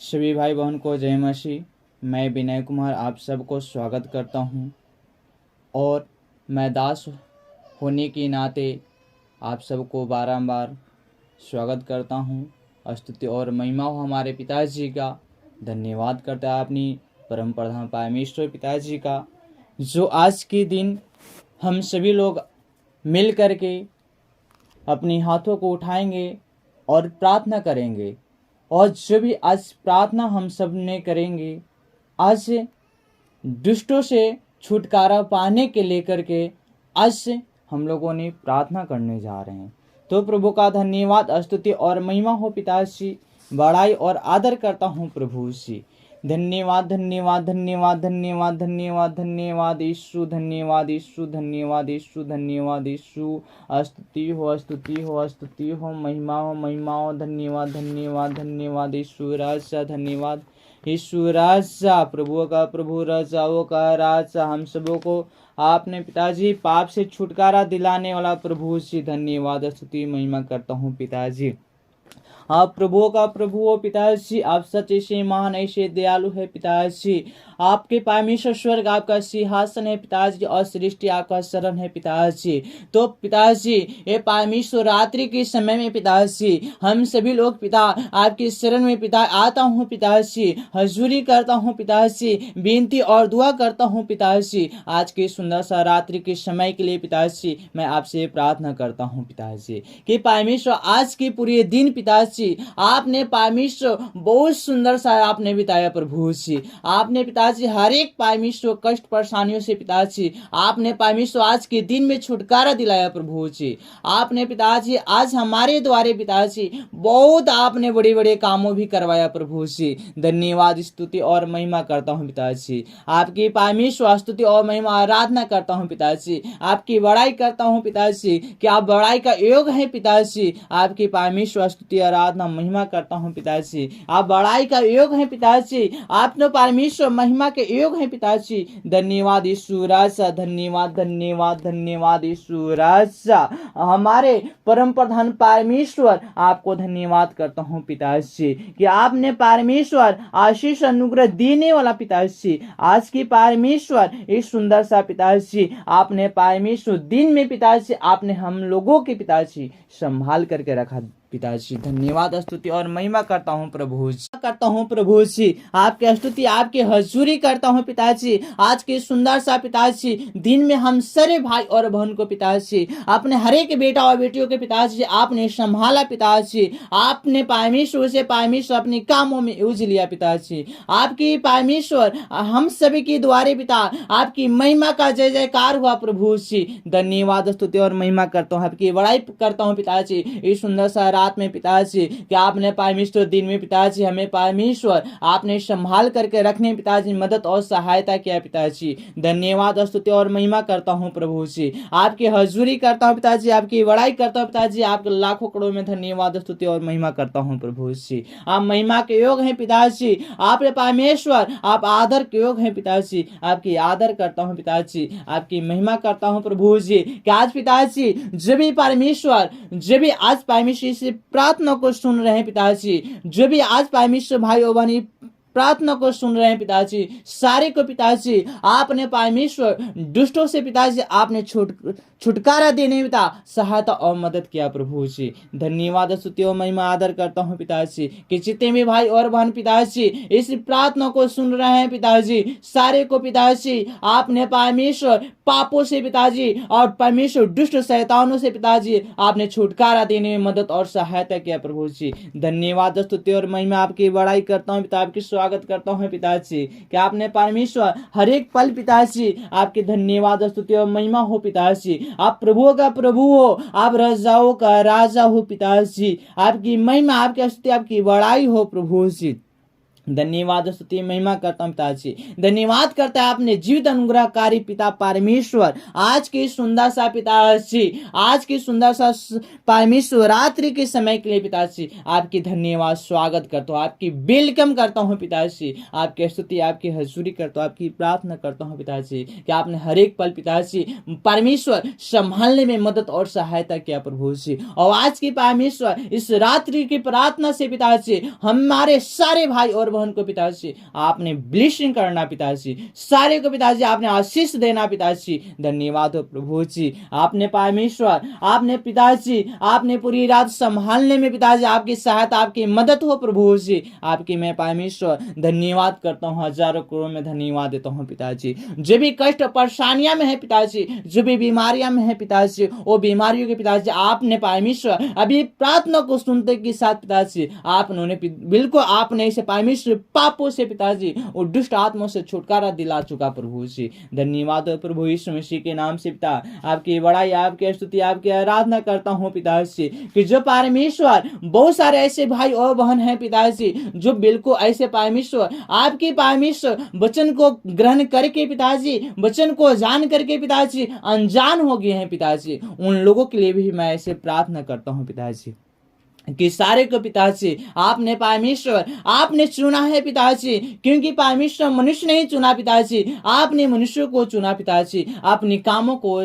सभी भाई बहन को जय मसीह। मैं विनय कुमार आप सबको स्वागत करता हूं और मैं दास होने के नाते आप सबको बारंबार स्वागत करता हूं। स्तुति और महिमा हो हमारे पिताजी का। धन्यवाद करता है अपनी परम प्रधान परमेश्वर पिताजी का, जो आज के दिन हम सभी लोग मिल करके अपने हाथों को उठाएंगे और प्रार्थना करेंगे। और जो भी आज प्रार्थना हम सब ने करेंगे, आज दुष्टों से छुटकारा पाने के लेकर के आज हम लोगों ने प्रार्थना करने जा रहे हैं। तो प्रभु का धन्यवाद स्तुति और महिमा हो पिताजी। बड़ाई और आदर करता हूँ प्रभु जी। धन्यवाद धन्यवाद धन्यवाद धन्यवाद धन्यवाद धन्यवाद यीशु, धन्यवाद यीशु, धन्यवाद यीशु, धन्यवाद यीशु। स्तुति हो स्तुति हो स्तुति हो, महिमा हो। धन्यवाद धन्यवाद धन्यवाद यीशु राजा, धन्यवाद यीशु राजा। प्रभु का प्रभु, राजाओं का राजा, हम सबों को आपने पिताजी पाप से छुटकारा दिलाने वाला प्रभु जी। धन्यवाद स्तुति महिमा करता हूँ पिताजी। आप प्रभु का प्रभु हो पिताजी। आप सच ऐसे महान ऐसे दयालु है पिताजी। आपके परमेश्वर स्वर्ग आपका सिंहासन है पिताजी और सृष्टि आपका शरण है पिताजी। तो पिताजी ये परमेश्वर रात्रि के समय में पिताजी हम सभी लोग पिता आपके शरण में पिता आता हूँ पिताजी, हजूरी करता हूँ पिताजी, विनती और दुआ करता हूँ पिताजी। आज के सुंदर सा रात्रि के समय के लिए पिताजी मैं आपसे प्रार्थना करता हूँ पिताजी कि परमेश्वर आज के पूरे दिन पिताजी आपने परमेश्वर बहुत सुंदर सा आपने बिताया प्रभु जी। आपने पिताजी हर एक परमेश्वर कष्ट परेशानियों से पिताजी आपने परमेश्वर आज के दिन में छुटकारा दिलाया प्रभु जी। आपने पिताजी आज हमारे द्वारे पिताजी बहुत आपने बड़े बड़े कामों भी करवाया प्रभु जी। धन्यवाद स्तुति और महिमा करता हूँ पिताजी। आपकी परमेश्वर स्तुति और महिमा आराधना करता हूँ पिताजी। आपकी बड़ाई करता हूँ पिताजी कि आप बड़ाई का योग है पिताजी। आपकी परमेश्वर स्तुति आराधना महिमा करता हूँ पिताजी। आप बड़ाई का योग है पिताजी। आप तो परमेश्वर महिमा के योग है पिताजी। धन्यवाद यीशु राजा, धन्यवाद धन्यवाद धन्यवाद यीशु राजा। हमारे परम प्रधान परमेश्वर आपको धन्यवाद करता हूँ पिताजी कि आपने परमेश्वर आशीष अनुग्रह देने वाला पिताजी। आज की परमेश्वर इस सुंदर सा पिताजी आपने परमेश्वर दिन में पिताजी आपने हम लोगों के पिताजी संभाल करके रखा पिताजी। धन्यवाद स्तुति और महिमा करता हूँ प्रभु जी। आपके स्तुति आपके हजूरी करता हूँ पिताजी। आज के सुंदर सा पिताजी दिन में हम सारे भाई और बहन को पिताजी अपने हर एक बेटा और बेटियों के पिताजी आपने संभाला पिताजी। आपने परमेश्वर से परमेश्वर अपने कामों में यूज लिया पिताजी। आपकी परमेश्वर हम सभी के द्वारे पिता आपकी महिमा का जय जयकार हुआ प्रभु जी। धन्यवाद स्तुति और महिमा करता हूँ, आपकी बड़ाई करता हूँ पिताजी इस सुंदर सा रात में पिताजी कि आपने परमेश्वर दिन में पिताजी हमें परमेश्वर आपने संभाल करके रखने पिताजी मदद और सहायता किया पिताजी। धन्यवाद स्तुति और महिमा करता हूँ प्रभु जी। आपकी हजूरी करता हूँ पिताजी, आपकी बड़ाई करता हूँ पिताजी। आपके लाखों करोड़ में धन्यवाद स्तुति और महिमा करता हूँ प्रभु जी। आप महिमा के योग हैं पिताजी। आप परमेश्वर आप आदर के योग हैं पिताजी। आपकी आदर करता हूँ पिताजी, आपकी महिमा करता हूँ प्रभु जी कि आज पिताजी जो भी परमेश्वर जो भी आज परमेश्वर से प्रार्थना को सुन रहे हैं पिताजी, जो भी आज परमेश्वर भाई और बहनी प्रार्थना को सुन रहे हैं पिताजी, सारे को पिताजी आपने परमेश्वर दुष्टों से पिताजी आपने छुटकारा देने में पिता सहायता और मदद किया प्रभु जी। धन्यवाद स्तुति और महिमा आदर करता हूँ पिताजी कि जितने भी भाई और बहन पिताजी इस प्रार्थना को सुन रहे हैं पिताजी, सारे को पिताजी आपने परमेश्वर पापों से पिताजी और परमेश्वर दुष्ट शैतानों से पिताजी आपने छुटकारा देने में मदद और सहायता किया प्रभु जी। धन्यवाद स्तुति और महिमा आपकी बड़ाई करता हूँ पिता, आपकी स्वागत करता हूँ पिताजी कि आपने परमेश्वर हर एक पल पिताजी आपके धन्यवाद स्तुति और महिमा हो पिताजी। आप प्रभुओं का प्रभु हो, आप राजाओं का राजा हो पिताजी। आपकी महिमा आपकी स्तुति आपकी बड़ाई हो प्रभु जी। धन्यवाद स्तुति महिमा करता हूँ पिताजी। धन्यवाद करता है आपने जीवित अनुग्रहकारी पिता परमेश्वर आज की सुंदर सा पिताजी, आज की सुंदर सा परमेश्वर रात्रि के समय के लिए पिताजी आपकी धन्यवाद स्वागत करता हूँ, आपकी वेलकम करता हूँ पिताजी। आपकी स्तुति आपकी हजूरी करता हूँ, आपकी प्रार्थना करता हूँ पिताजी कि आपने हर एक पल पिताजी परमेश्वर संभालने में मदद और सहायता किया प्रभु जी। और आज की परमेश्वर इस रात्रि की प्रार्थना से पिताजी हमारे सारे भाई और बहन को पिताजी आपने ब्लेसिंग करना पिताजी, सारे को पिताजी आपने आशीष देना पिताजी। धन्यवाद हो प्रभु जी, आपने परमेश्वर आपने पिताजी आपने पूरी रात संभालने में पिताजी आपकी सहायता आपकी मदद हो प्रभु जी। आपकी मैं परमेश्वर धन्यवाद करता हूँ, हजारों करोड़ में धन्यवाद देता हूँ पिताजी। जो भी कष्ट परेशानियां में है पिताजी, जो भी बीमारियां में है पिताजी, वो बीमारियों के पिताजी आपने परमेश्वर अभी प्रार्थना को सुनते के साथ पिताजी आपने बिल्कुल आपने इसे परमेश्वर पापों से पिताजी और दुष्ट आत्माओं से छुटकारा दिला चुका प्रभु जी। धन्यवाद हो प्रभु यीशु मसीह के नाम से पिता आपकी बड़ाई आपकी स्तुति आपकी आराधना करता हूँ पिताजी कि जो परमेश्वर बहुत सारे ऐसे भाई और बहन हैं पिताजी जो बिल्कुल ऐसे परमेश्वर आपके परमेश्वर वचन को ग्रहण करके पिताजी वचन को जान करके पिताजी अनजान हो गए हैं पिताजी, उन लोगों के लिए भी मैं ऐसे प्रार्थना करता हूँ पिताजी कि सारे को पिताजी आपने परमेश्वर आपने चुना है पिताजी, क्योंकि परमेश्वर मनुष्य नहीं चुना पिताजी, आपने मनुष्य को चुना पिताजी अपने कामों को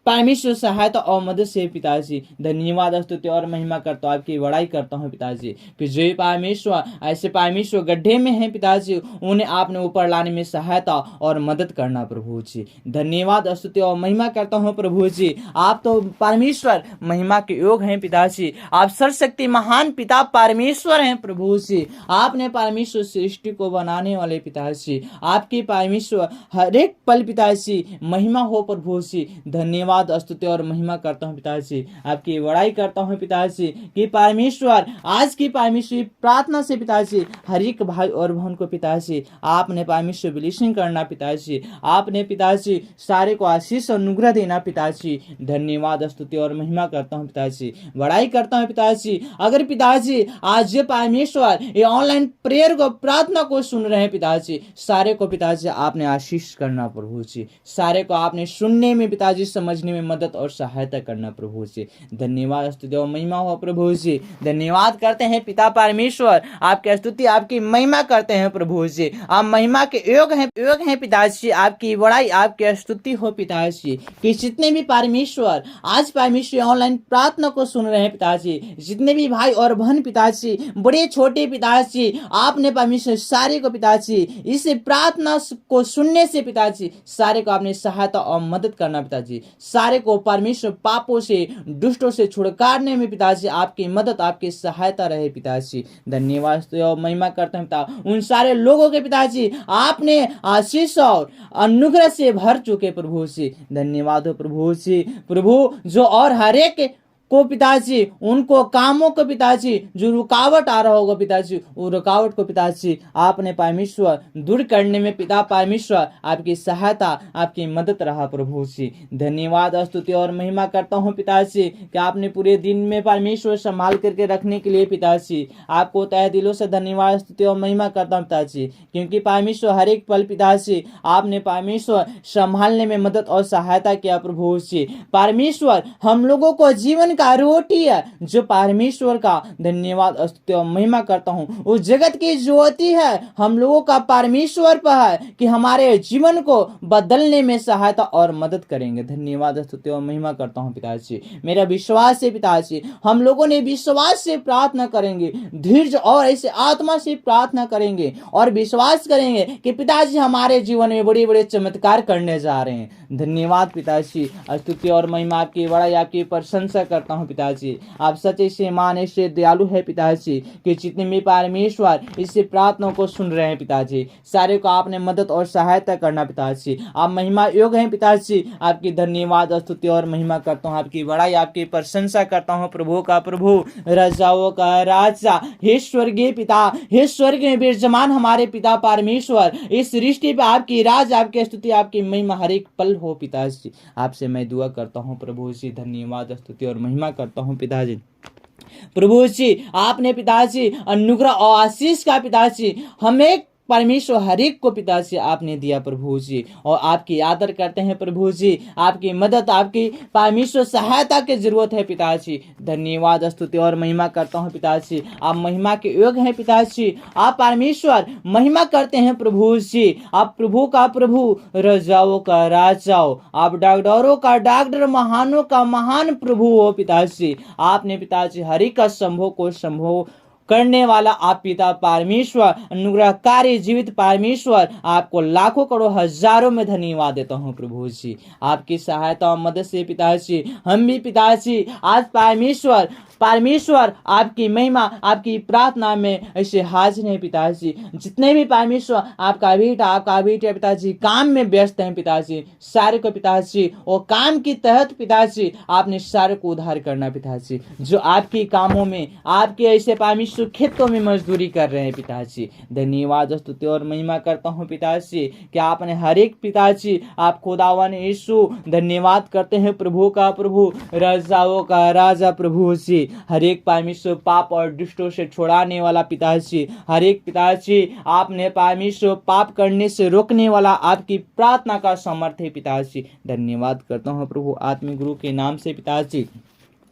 परमेश्वर सहायता और मदद से पिताजी। धन्यवाद स्तुति और महिमा करता हूँ, आपकी बड़ाई करता हूँ पिताजी कि जो परमेश्वर ऐसे परमेश्वर गड्ढे में हैं पिताजी उन्हें आपने ऊपर लाने में सहायता और मदद करना प्रभु जी। धन्यवाद स्तुति और महिमा करता हूँ प्रभु जी, आप तो परमेश्वर महिमा के योग हैं पिताजी, आप सर्वशक्ति महान पिता परमेश्वर हैं प्रभु जी। आपने परमेश्वर सृष्टि को बनाने वाले पिताजी आपके परमेश्वर हर एक पल पिताजी महिमा हो प्रभु जी। धन्यवाद स्तुति और महिमा करता हूँ पिताजी, आपकी बड़ाई करता हूँ पिताजी कि परमेश्वर आज की परमेश्वर प्रार्थना से पिताजी हर एक भाई और बहन को पिताजी आपने परमेश्वर ब्लेसिंग करना पिताजी, आपने पिताजी सारे को आशीष और अनुग्रह देना पिताजी। धन्यवाद स्तुति और महिमा करता हूँ पिताजी, बड़ाई करता हूँ पिताजी। अगर पिताजी आज ये परमेश्वर ये ऑनलाइन प्रेयर को प्रार्थना को सुन रहे हैं पिताजी सारे को पिताजी आपने आशीष करना प्रभु जी, सारे को आपने सुनने में पिताजी समझ में मदद और सहायता करना प्रभु जी। धन्यवाद स्तुति और महिमा हो प्रभु जी। धन्यवाद करते हैं पिता परमेश्वर, आपकी स्तुति आपकी महिमा करते हैं प्रभु जी, आप महिमा के योग हैं पिताजी, आपकी बड़ाई आपकी स्तुति हो पिताजी कि जितने भी परमेश्वर आज परमेश्वर ऑनलाइन प्रार्थना को सुन रहे हैं पिताजी, जितने भी भाई और बहन पिताजी बड़े छोटे पिताजी आपने परमेश्वर सारे को पिताजी इस प्रार्थना को सुनने से पिताजी सारे को आपने सहायता और मदद करना पिताजी, सारे को परमेश्वर पापों से दुष्टों से छुटकारने में पिताजी आपकी मदद आपकी सहायता रहे पिताजी। धन्यवाद और महिमा करते हैं पिता उन सारे लोगों के पिताजी आपने आशीष और अनुग्रह से भर चुके प्रभु जी। धन्यवाद हो प्रभु जी, प्रभु जो और हर एक को पिताजी उनको कामों को पिताजी जो रुकावट आ रहा होगा पिताजी वो रुकावट को पिताजी आपने परमेश्वर दूर करने में पिता परमेश्वर आपकी सहायता आपकी मदद रहा प्रभु जी। धन्यवाद स्तुति और महिमा करता हूँ पिताजी कि आपने पूरे दिन में परमेश्वर संभाल करके रखने के लिए पिताजी आपको तहे दिलों से धन्यवाद स्तुति और महिमा करता हूँ पिताजी, क्योंकि परमेश्वर हर एक पल पिताजी आपने परमेश्वर संभालने में मदद और सहायता किया प्रभु जी। परमेश्वर हम लोगों को जीवन का रोटी है जो परमेश्वर का धन्यवाद स्तुति और महिमा करता हूँ, उस जगत की ज्योति है हम लोगों का परमेश्वर पर है कि हमारे जीवन को बदलने में सहायता और मदद करेंगे। धन्यवाद स्तुति और महिमा करता हूँ पिताजी, मेरा विश्वास है पिताजी हम लोगों ने विश्वास से प्रार्थना करेंगे, धैर्य और ऐसे आत्मा से प्रार्थना करेंगे और विश्वास करेंगे कि पिताजी हमारे जीवन में बड़े बड़े चमत्कार करने जा रहे हैं। धन्यवाद पिताजी, स्तुति और महिमा आपकी बड़ाई आपकी प्रशंसा करता हूँ पिताजी। आप सच्चे से मान से दयालु है पिताजी कि जितने भी परमेश्वर इससे प्रार्थना को सुन रहे हैं पिताजी सारे को आपने मदद और सहायता करना पिताजी। आप महिमा योग हैं पिताजी, आपकी धन्यवाद स्तुति और महिमा करता हूँ, आपकी बड़ाई आपकी प्रशंसा करता हूँ। प्रभु का प्रभु राजाओं का राजा हे स्वर्गीय पिता, हे स्वर्ग में विराजमान हमारे पिता परमेश्वर इस सृष्टि पे आपकी राज आपकी स्तुति आपकी महिमा हर एक पल हो पिताजी। आपसे मैं दुआ करता हूँ प्रभु जी, धन्यवाद स्तुति और महिमा करता हूँ पिताजी। प्रभु जी आपने पिताजी अनुग्रह और आशीष का पिताजी हमें परमेश्वर हर एक को पिताजी आपने दिया प्रभु जी, और आपकी आदर करते हैं प्रभु जी, आपकी मदद आपकी परमेश्वर सहायता की जरूरत है पिताजी। धन्यवाद स्तुति और महिमा करता हूँ पिताजी, आप महिमा के योग हैं पिताजी, आप परमेश्वर महिमा करते हैं प्रभु जी। आप प्रभु का प्रभु राजाओं का राजाओं, आप डॉक्टरों का डॉक्टर महानों का महान प्रभु हो पिताजी। आपने पिताजी हर एक का संभव को संभव करने वाला आप पिता परमेश्वर, अनुग्रहकारी जीवित परमेश्वर, आपको लाखों करोड़ हजारों में धन्यवाद देता हूँ प्रभु जी। आपकी सहायता और मदद से पिताजी हम भी पिताजी आज परमेश्वर आपकी महिमा आपकी प्रार्थना में ऐसे हाजिर हैं पिताजी। जितने भी परमेश्वर आपका बेटा पिताजी काम में व्यस्त हैं पिताजी, सारे को पिताजी और काम के तहत पिताजी आपने सारे को उद्धार करना पिताजी। जो आपके कामों में आपके ऐसे परमेश्वर खेतों में मजदूरी कर रहे हैं पिताजी, धन्यवाद स्तुति और महिमा करता हूँ पिताजी कि आपने हर एक पिताजी आप खुदावन यीशु धन्यवाद करते हैं प्रभु का प्रभु, राजाओं का राजा प्रभु जी। हर एक परमेश्वर पाप और दुष्टों से छुड़ाने वाला पिताजी, हर एक पिताजी आपने परमेश्वर पाप करने से रोकने वाला आपकी प्रार्थना का सामर्थ्य है पिताजी। धन्यवाद करता हूँ प्रभु आत्मिक गुरु के नाम से पिताजी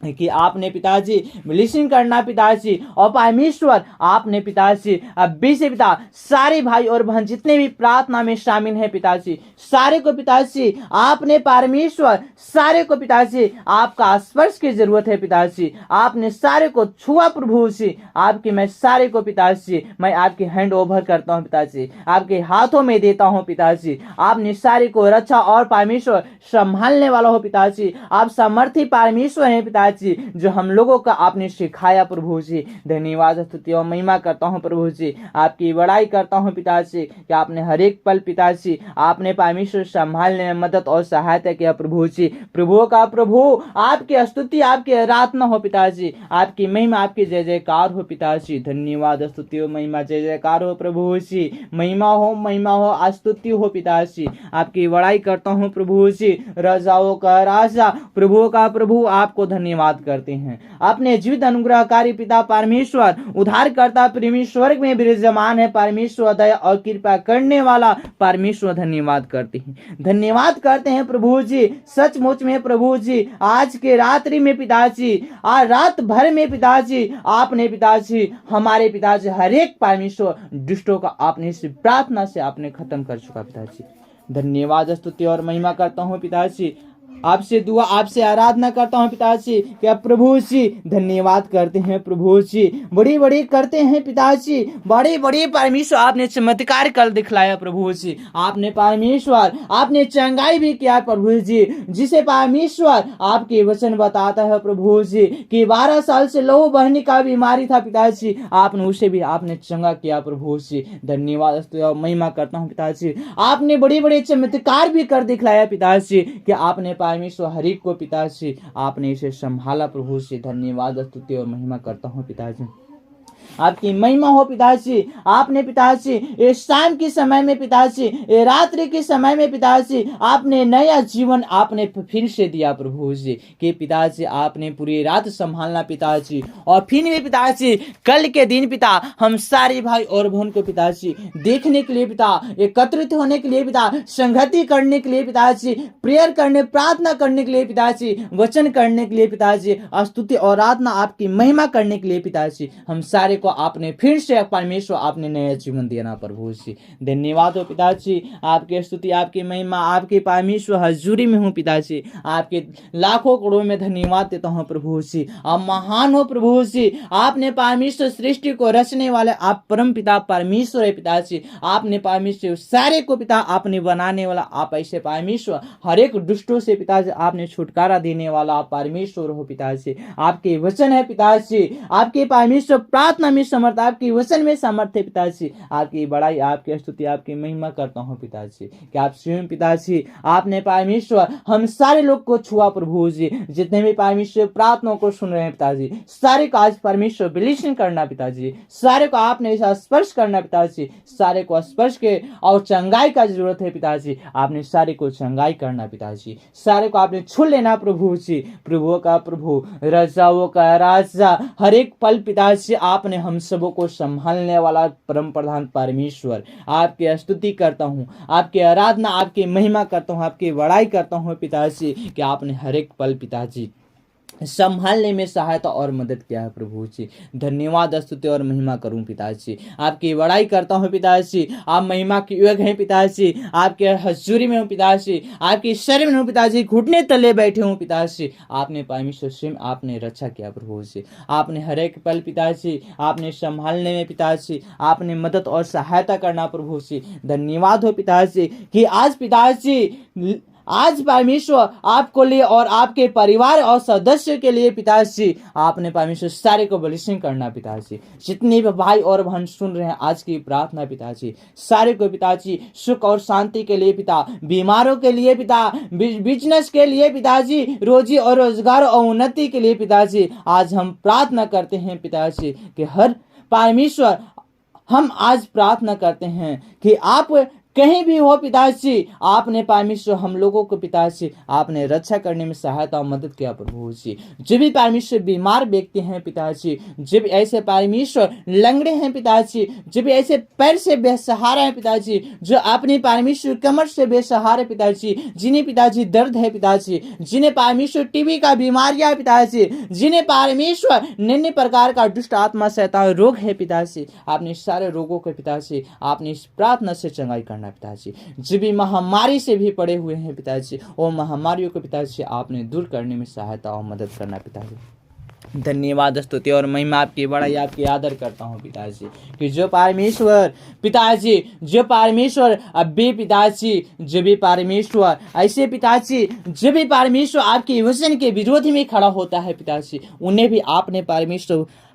कि आपने पिताजी ब्लेसिंग करना पिताजी, और परमेश्वर आपने पिताजी अभी से पिता सारे भाई और बहन जितने भी प्रार्थना में शामिल हैं पिताजी, सारे को पिताजी आपने परमेश्वर सारे को पिताजी आपका स्पर्श की जरूरत है पिताजी। आपने सारे को छुआ प्रभु जी, आपके मैं सारे को पिताजी मैं आपके हैंड ओवर करता हूँ पिताजी, आपके हाथों में देता हूँ पिताजी। आपने सारे को रक्षा और परमेश्वर संभालने वाला हो पिताजी, आप सामर्थी परमेश्वर हैं पिताजी जो हम लोगों का आपने सिखाया प्रभु जी। धन्यवाद स्तुति और महिमा करता हूँ प्रभु जी, आपकी बड़ाई करता हूँ पिताजी कि आपने हर एक पल पिताजी आपने परमेश्वर संभालने में मदद और सहायता किया प्रभु जी। प्रभु का प्रभु आपकी स्तुति आपकी आराधना हो पिताजी, आपकी महिमा आपकी जय जयकार हो पिताजी। धन्यवाद स्तुति और महिमा जय जयकार हो प्रभु जी, महिमा हो स्तुति हो पिताजी, आपकी बड़ाई करता हूँ प्रभु जी। राजाओं का राजा प्रभु का प्रभु आपको धन्यवाद करते हैं। अपने जीवित अनुग्रहकारी पिता परमेश्वर उद्धारकर्ता परमेश्वर में विराजमान है परमेश्वर, दया और कृपा करने वाला परमेश्वर, धन्यवाद करते हैं। धन्यवाद करते हैं प्रभु जी, सचमुच में प्रभु जी आज के रात्रि में पिताजी आज रात भर में पिताजी आपने पिताजी हमारे पिताजी हर एक परमेश्वर दुष्टों का आपने इस प्रार्थना से आपने खत्म कर चुका पिताजी। धन्यवाद स्तुति और महिमा करता हूँ पिताजी, आपसे दुआ आपसे आराधना करता हूँ पिताजी क्या प्रभु जी धन्यवाद करते हैं प्रभु जी, बड़ी बड़ी करते हैं पिताजी, बड़े बड़े परमेश्वर आपने चमत्कार कर दिखलाया प्रभु जी। आपने परमेश्वर आपने चंगाई भी किया प्रभु जी, जिसे परमेश्वर आपके वचन बताता है प्रभु जी कि 12 साल से लहू बहने का बीमारी था पिताजी, आपने उसे भी आपने चंगा किया प्रभु जी। धन्यवाद और महिमा करता हूँ पिताजी, आपने बड़े बड़े चमत्कार भी कर दिखलाया पिताजी कि आपने परमेश्वर हर एक को पिताजी आपने इसे संभाला प्रभु से। धन्यवाद स्तुति और महिमा करता हूँ पिताजी, आपकी महिमा हो पिताजी। आपने पिताजी इस शाम के समय में पिताजी ये रात्रि के समय में पिताजी आपने नया जीवन आपने फिर से दिया प्रभु जी कि पिताजी आपने पूरी रात संभालना पिताजी, और फिर भी पिताजी कल के दिन पिता हम सारे भाई और बहन को पिताजी देखने के लिए पिता एकत्रित होने के लिए पिता संगति करने के लिए पिताजी प्रेयर करने प्रार्थना करने के लिए पिताजी वचन करने के लिए पिताजी स्तुति और आराधना आपकी महिमा करने के लिए पिताजी हम सारे को आपने फिर से परमेश्वर आपने नया जीवन दिया प्रभु जी। धन्यवाद हो पिताजी, आपकी स्तुति आपकी महिमा आपके परमेश्वर हजूरी में हूँ पिताजी, आपके लाखों करोड़ों में धन्यवाद देता हूँ प्रभु जी। आप महान हो प्रभु जी, आपने परमेश्वर सृष्टि को रचने वाले आप परम पिता परमेश्वर है पिताजी। आपने परमेश्वर सारे को पिता आपने बनाने वाला आप ऐसे परमेश्वर हर एक दुष्टों से पिताजी आपने छुटकारा देने वाला आप परमेश्वर हो पिताजी। आपके वचन है पिताजी, आपके परमेश्वर प्रार्थना में समर्थ, आपके वचन में समर्थ है पिताजी। आपकी बड़ाई आपकी स्तुति आपकी महिमा करता हूँ पिताजी कि आप स्वयं पिताजी आपने परमेश्वर हम सारे लोग को छुआ प्रभु जी, जितने भी परमेश्वर प्रार्थना को सुन रहे हैं पिताजी सारे को आज परमेश्वर ब्लेसिंग करना पिताजी, सारे को आपने ऐसा स्पर्श करना पिताजी, सारे को स्पर्श के और चंगाई का जरूरत है पिताजी, आपने सारे को चंगाई करना पिताजी, सारे को आपने छू लेना प्रभु जी। प्रभु का प्रभु राजाओं का राजा हर एक पल पिताजी आपने हम सबों को संभालने वाला परम प्रधान परमेश्वर आपकी स्तुति करता हूँ, आपकी आराधना आपकी महिमा करता हूँ, आपकी बड़ाई करता हूँ पिताजी कि आपने हर एक पल पिताजी संभालने में सहायता और मदद किया है प्रभु जी। धन्यवाद, स्तुति और महिमा करूं पिताजी। आपकी बड़ाई करता हूं पिताजी। आप महिमा के योग्य हैं पिताजी। आपके हजूरी में हूं पिताजी, आपकी शरण में हूं पिताजी, घुटने तले बैठे हूं पिताजी। आपने परमेश्वर स्वयं आपने रक्षा किया प्रभु जी। आपने हर एक पल पिताजी आपने संभालने में पिताजी आपने मदद और सहायता करना प्रभु जी। धन्यवाद हो पिताजी कि आज पिताजी आज परमेश्वर आपको लिए और आपके परिवार और सदस्य के लिए पिताजी आपने परमेश्वर सारे को ब्लेसिंग करना पिताजी। जितने भी भाई और बहन सुन रहे हैं आज की प्रार्थना पिताजी, सारे को पिताजी सुख और शांति के लिए पिता, बीमारों के लिए पिता, बिजनेस के लिए पिताजी, रोजी और रोजगार और उन्नति के लिए पिताजी आज हम प्रार्थना करते हैं पिताजी कि हर परमेश्वर हम आज प्रार्थना करते हैं कि आप कहीं भी हो पिताजी आपने परमेश्वर हम लोगों को पिताजी आपने रक्षा करने में सहायता और मदद किया प्रभु जी। जो भी परमेश्वर बीमार व्यक्ति हैं पिताजी, जो भी ऐसे परमेश्वर लंगड़े हैं पिताजी, जो भी ऐसे पैर से बेसहारा है पिताजी, जो अपने परमेश्वर कमर से बेसहारा पिताजी, जिन्हें पिताजी दर्द है पिताजी, जिन्हें परमेश्वर टीबी का बीमारियां है पिताजी, जिन्हें परमेश्वर निन्य प्रकार का दुष्ट आत्मा शैतान रोग है पिताजी, आपने सारे रोगों के पिताजी आपने इस प्रार्थना से चंगाई करना पिताजी। जो भी महामारी से भी पड़े हुए हैं पिताजी वो महामारियों को पिताजी आपने दूर करने में सहायता और मदद करना पिताजी। धन्यवाद, स्तुति और महिमा आपकी बड़ाई आपकी आदर करता हूँ पिताजी कि जो परमेश्वर पिताजी जो परमेश्वर अभी पिताजी जो भी परमेश्वर ऐसे पिताजी जो भी परमेश्वर आपके वचन के विरोध में खड़ा होता है पिताजी उन्हें भी आपने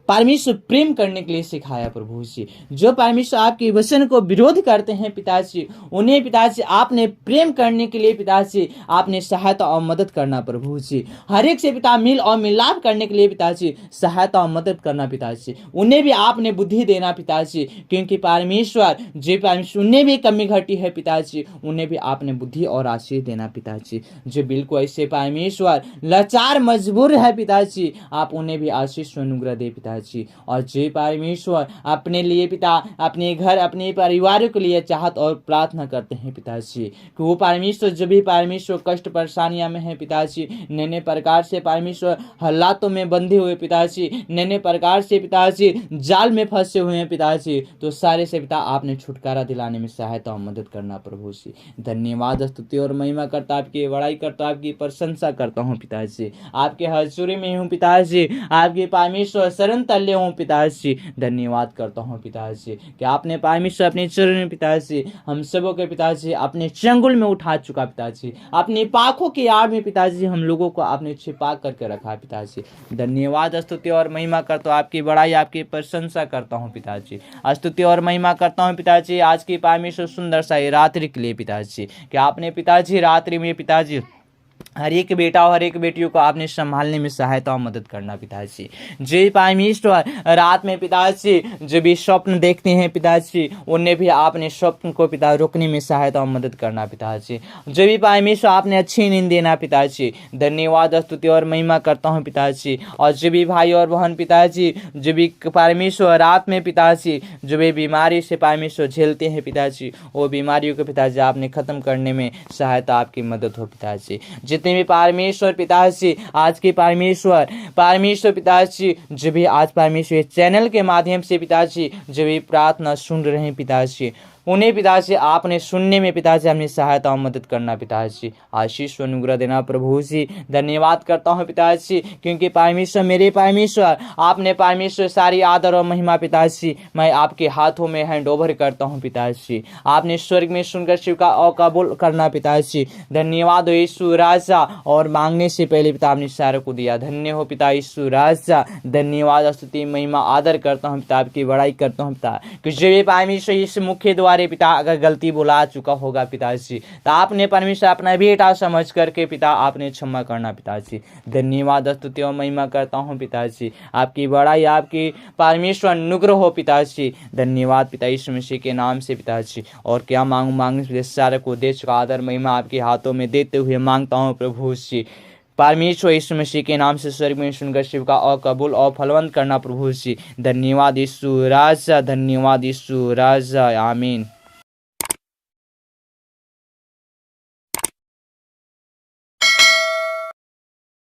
परमेश्वर प्रेम करने के लिए सिखाया प्रभु जी। जो परमेश्वर आपके वचन को विरोध करते हैं पिताजी उन्हें पिताजी आपने प्रेम करने के लिए पिताजी आपने सहायता और मदद करना प्रभु जी। हर एक से पिता मिल और मिलाप करने के लिए पिताजी सहायता और मदद करना पिताजी। उन्हें भी आपने बुद्धि देना पिताजी क्योंकि परमेश्वर जो परमेश्वर उन्हें भी कमी घटी है पिताजी उन्हें भी आपने बुद्धि और आशीष देना पिताजी। जो बिल्कुल ऐसे परमेश्वर लाचार मजबूर है पिताजी आप उन्हें भी आशीष अनुग्रह दे पिताजी। और जो परमेश्वर अपने लिए पिता अपने घर अपने परिवार के लिए चाहत और प्रार्थना करते हैं पिताजी कि वो परमेश्वर जो भी परमेश्वर कष्ट परेशानियां में है पिताजी नए प्रकार से परमेश्वर हालातों में बंधे हुए पिताजी नए प्रकार से पिताजी जाल में फंसे हुए हैं पिताजी तो सारे से पिता आपने छुटकारा दिलाने में सहायता और मदद करना प्रभु जी। धन्यवाद, स्तुति और महिमा करता आपकी बड़ाई करता आपकी प्रशंसा करता हूँ पिताजी। आपके हजूरी में हूँ पिताजी आपके परमेश्वर शरण तल्ले हूँ पिताजी। धन्यवाद करता हूँ पिताजी कि आपने परमेश्वर अपने चरण में पिताजी हम सबों के पिताजी अपने चंगुल में उठा चुका पिताजी अपनी पाखों की आड़ में पिताजी हम लोगों को आपने छिपा करके रखा पिताजी। धन्यवाद, स्तुति और महिमा करता हूँ आपकी बड़ाई आपकी प्रशंसा करता हूँ पिताजी। स्तुति और महिमा करता हूँ पिताजी आज की परमेश्वर सुंदर सा रात्रि के लिए पिताजी कि आपने पिताजी रात्रि में पिताजी हर एक बेटा और हर एक बेटियों को आपने संभालने में सहायता और मदद करना पिताजी। जो परमेश्वर रात में पिताजी जो भी स्वप्न देखते हैं पिताजी उन्हें भी आपने स्वप्न को पिता रोकने में सहायता और मदद करना पिताजी। जो भी परमेश्वर आपने अच्छी नींद देना पिताजी। धन्यवाद, स्तुति और महिमा करता हूँ पिताजी। और जो भी भाई और बहन पिताजी जो भी परमेश्वर रात में पिताजी जो भी बीमारी से परमेश्वर झेलते हैं पिताजी वो बीमारियों को पिताजी आपने खत्म करने में सहायता आपकी मदद हो पिताजी। जितने भी परमेश्वर पिताजी आज के परमेश्वर पिताजी जो भी आज परमेश्वर चैनल के माध्यम से पिताजी जो भी प्रार्थना सुन रहे हैं पिताजी उन्हें पिताजी आपने सुनने में पिताजी अपनी सहायता और मदद करना पिताजी। आशीष अनुग्रह देना प्रभु जी। धन्यवाद करता हूँ पिताजी क्योंकि परमेश्वर मेरे परमेश्वर आपने परमेश्वर सारी आदर और महिमा पिताजी मैं आपके हाथों में हैंड ओवर करता हूँ पिताजी। आपने स्वर्ग में सुनकर स्वीकार और कबूल करना पिताजी। धन्यवाद हो यीशु राजा और मांगने से पहले पिता आपने सारे को दिया। धन्य हो पिता यीशु राजा। धन्यवाद, स्तुति महिमा आदर करता हूँ पिता आपकी बड़ाई करता हूँ पिता कि जो भी परमेश्वर इस मुख्य द्वार पिता अगर गलती बुला चुका होगा पिताजी तो आपने परमेश्वर अपना बेटा समझ करके पिता आपने क्षमा करना पिताजी। धन्यवाद, स्तुति और महिमा करता हूँ पिताजी आपकी बड़ाई आपकी परमेश्वर अनुग्रह हो पिताजी। धन्यवाद पिता यीशु मसीह के नाम से पिताजी। और क्या मांगने से सारे को दे चुका आदर महिमा आपके हाथों में देते हुए मांगता हूँ प्रभु जी। परमेश्वर यीशु मसीह के नाम से स्वर्ग में सुनकर शिव का और कबूल और फलवंत करना प्रभु जी। धन्यवाद यीशु राजा। धन्यवाद यीशु राजा। आमीन।